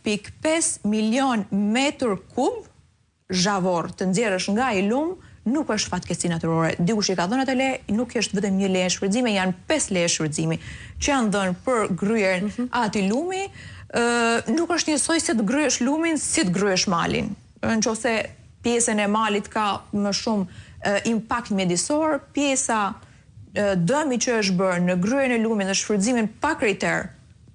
1.5 milion metër kub zhavor të nxjerrësh nga i lum nuk është fatkeqësi natyrore. Dikush i ka dhënë atë le, nuk është vetëm 1 leje shfrytëzimi, janë 5 leje shfrytëzimi që janë dhënë për gryer atij lumi. Nuk është njësoj se të gryesh lumin si të gryesh malin. Nëse pjesën e malit ka më shumë impakt mjedisor, pjesa dëmi që është bërë në gryerjen e lumit dhe shfrytëzimin pa kriter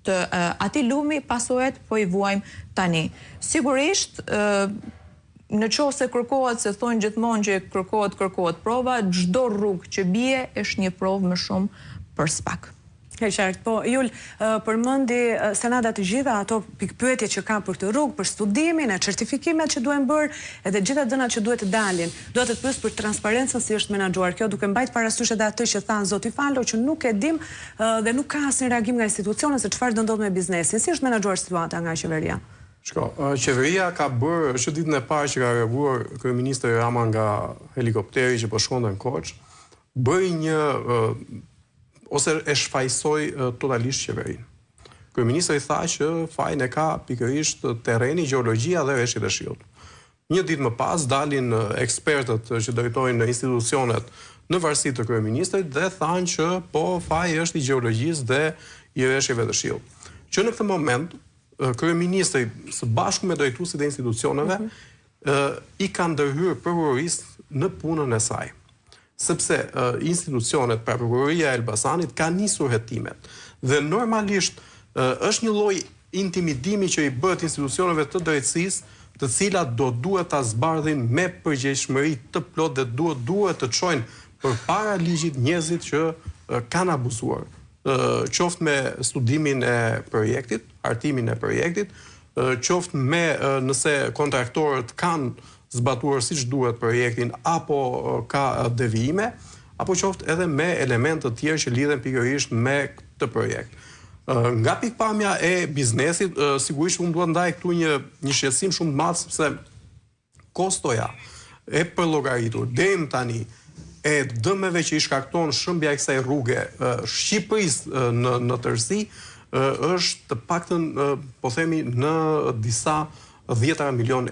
të atij lumi, pasohet po i vuajmë tani. Sigurisht, në qoftë se kërkohet, se thonë gjithmonë që kërkohet prova, çdo rrugë që bie është një provë më shumë për spak. Qartë, po Jul, përmendi Senada të gjitha ato pikpyetje që ka për këtë rrugë, për studimin, e certifikimet që duhen bërë, edhe gjitha dënat që duhet të dalin. Duhet të pyes për transparencën si është menaxhuar kjo, duke mbajtur parasysh edhe atë që thanë zoti Falo, që nuk e dim dhe nuk ka asnjë reagim nga institucionet se çfarë do ndodh me biznesin. Si është menaxhuar situata nga qeveria? Qeveria ka bërë, është ditën e parë që ka reaguar kryeministri Rama nga helikopteri që po shkonte në Korçë, bëri një ose e shfaqsoi totalisht qeverinë. Kryeministri tha që fajin e ka pikërisht terreni, gjeologjia dhe rreshtit e shiut. Një ditë më pas dalin ekspertët që drejtojnë institucionet në varësi të kryeministrit dhe thanë që po faji është i gjeologjisë dhe i rreshjeve të shiut. Që në këtë moment kryeministri së bashku me drejtuesit e institucioneve i ka ndërhyrë prokurorisë në punën e saj. Sepse institucionet, pra Prokuroria e Elbasanit, ka nisur hetimet. Dhe normalisht është një lloj intimidimi që i bëhet institucioneve të drejtësisë, të cilat do duhet ta zbardhin me përgjegjësinë të plotë dhe duhet të çojnë përpara ligjit njerëzit që kanë abuzuar. Qoftë me studimin e projektit, hartimin e projektit, qoftë me nëse kontraktorët kanë zbatuar siç duhet projektin apo ka devijime, apo qoftë edhe me elemente të tjerë që lidhen pikërisht me këtë projekt. Nga pikpamja e biznesit, sigurisht unë duhet ndaj këtu një shqetësim shumë të madh sepse kostoja e përllogaritur deri tani e dëmeve që i shkakton shëmbja e kësaj rruge Shqipërisë në tërësi është të paktën po themi në disa 10 milion